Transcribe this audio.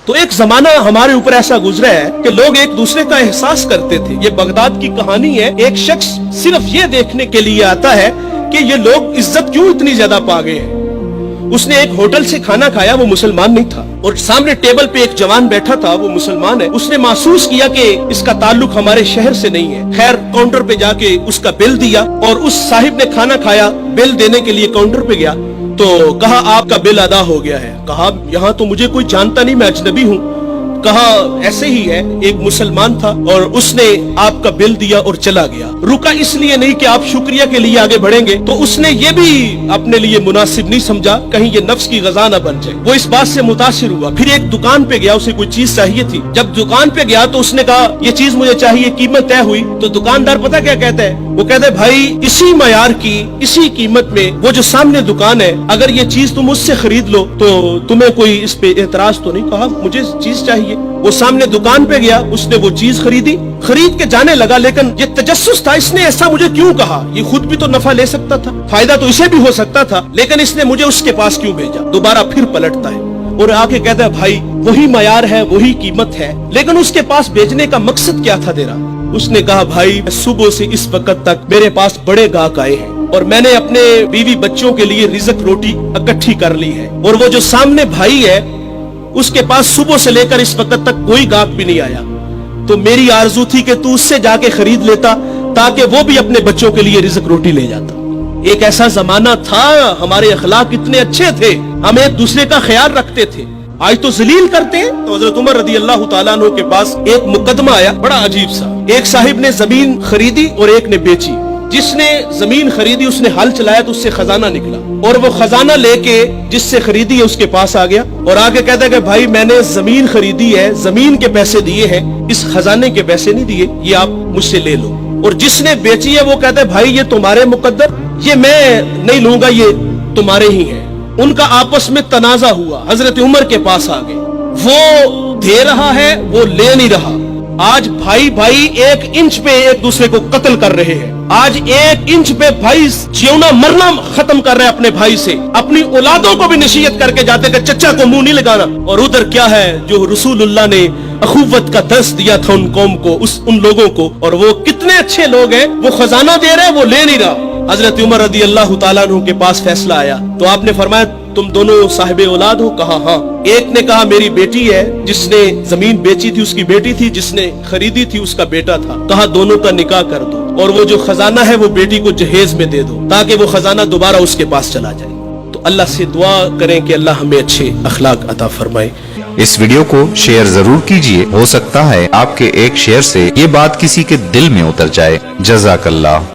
تو ایک زمانہ ہمارے اوپر ایسا گزرا ہے کہ لوگ ایک دوسرے کا احساس کرتے تھے. یہ بغداد کی کہانی ہے. ایک شخص صرف یہ دیکھنے کے لیے آتا ہے کہ یہ لوگ عزت کیوں اتنی زیادہ پا گئے ہیں. اس نے ایک ہوٹل سے کھانا کھایا, وہ مسلمان نہیں تھا, اور سامنے ٹیبل پہ ایک جوان بیٹھا تھا, وہ مسلمان ہے. اس نے محسوس کیا کہ اس کا تعلق ہمارے شہر سے نہیں ہے. خیر کاؤنٹر پہ جا کے اس کا بل دیا, اور اس صاحب نے کھانا کھایا, بل دینے کے لیے کاؤنٹر پہ گیا تو کہا آپ کا بل ادا ہو گیا ہے. کہا یہاں تو مجھے کوئی جانتا نہیں, میں اجنبی ہوں. کہا ایسے ہی ہے, ایک مسلمان تھا اور اس نے آپ کا بل دیا اور چلا گیا. رکا اس لیے نہیں کہ آپ شکریہ کے لیے آگے بڑھیں گے, تو اس نے یہ بھی اپنے لیے مناسب نہیں سمجھا کہیں یہ نفس کی غذا نہ بن جائے. وہ اس بات سے متاثر ہوا. پھر ایک دکان پہ گیا, اسے کوئی چیز چاہیے تھی. جب دکان پہ گیا تو اس نے کہا یہ چیز مجھے چاہیے, قیمت طے ہوئی. تو دکاندار پتہ کیا کہتا ہے, وہ کہتا ہے بھائی اسی معیار کی اسی قیمت میں وہ جو سامنے دکان ہے, اگر یہ چیز تم اس سے خرید لو تو تمہیں کوئی اس پہ اعتراض تو نہیں. کہا مجھے چیز چاہیے. وہ سامنے دکان پہ گیا, اس نے وہ چیز خریدی, خرید کے جانے لگا. لیکن یہ تجسس تھا, اس نے ایسا مجھے کیوں کہا, یہ خود بھی تو نفع لے سکتا تھا, فائدہ تو اسے بھی ہو سکتا تھا, لیکن اس نے مجھے اس کے پاس کیوں بھیجا. دوبارہ پھر پلٹتا ہے اور آ کے کہتا ہے بھائی وہی معیار ہے, وہی قیمت ہے, لیکن اس کے پاس بھیجنے کا مقصد کیا تھا تیرا. اس نے کہا بھائی صبح سے اس وقت تک میرے پاس بڑے گاہک آئے ہیں اور میں نے اپنے بیوی بچوں کے لیے رزق روٹی اکٹھی کر لی ہے, اور وہ جو سامنے بھائی ہے اس کے پاس صبح سے لے کر اس وقت تک کوئی گاہک بھی نہیں آیا. تو میری آرزو تھی کہ تو اس سے جا کے خرید لیتا تاکہ وہ بھی اپنے بچوں کے لیے رزق روٹی لے جاتا. ایک ایسا زمانہ تھا, ہمارے اخلاق اتنے اچھے تھے, ہم ایک دوسرے کا خیال رکھتے تھے. آج تو ذلیل کرتے ہیں. تو حضرت عمر رضی اللہ تعالیٰ عنہ کے پاس ایک مقدمہ آیا بڑا عجیب سا. ایک صاحب نے زمین خریدی اور ایک نے بیچی. جس نے زمین خریدی اس نے ہل چلایا تو اس سے خزانہ نکلا, اور وہ خزانہ لے کے جس سے خریدی ہے اس کے پاس آ گیا اور آگے کہتا ہے کہ بھائی میں نے زمین خریدی ہے, زمین کے پیسے دیے ہیں, اس خزانے کے پیسے نہیں دیے, یہ آپ مجھ سے لے لو. اور جس نے بیچی ہے وہ کہتا ہے بھائی یہ تمہارے مقدر, یہ میں نہیں لوں گا, یہ تمہارے ہی ہیں. ان کا آپس میں تنازع ہوا, حضرت عمر کے پاس آ گئے. وہ دے رہا ہے, وہ لے نہیں رہا. آج بھائی بھائی ایک انچ پہ ایک دوسرے کو قتل کر رہے ہیں. آج ایک انچ پہ بھائی جیونا مرنا ختم کر رہے ہیں اپنے بھائی سے. اپنی اولادوں کو بھی نصیحت کر کے جاتے کہ چچا کو منہ نہیں لگانا. اور ادھر کیا ہے جو رسول اللہ نے اخوت کا درس دیا تھا ان قوم کو, ان لوگوں کو, اور وہ کتنے اچھے لوگ ہیں, وہ خزانہ دے رہے, وہ لے نہیں رہا. حضرت عمر رضی اللہ تعالیٰ عنہ کے پاس فیصلہ آیا تو آپ نے فرمایا تم دونوں صاحب اولاد ہو. کہا ہاں. ایک نے کہا میری بیٹی ہے, جس نے زمین بیچی تھی اس کی بیٹی تھی, جس نے خریدی تھی اس کا بیٹا تھا. کہا دونوں کا نکاح کر دو, اور وہ جو خزانہ ہے وہ بیٹی کو جہیز میں دے دو تاکہ وہ خزانہ دوبارہ اس کے پاس چلا جائے. تو اللہ سے دعا کریں کہ اللہ ہمیں اچھے اخلاق عطا فرمائے. اس ویڈیو کو شیئر ضرور کیجئے, ہو سکتا ہے آپ کے ایک شیئر سے یہ بات کسی کے دل میں اتر جائے. جزاک اللہ.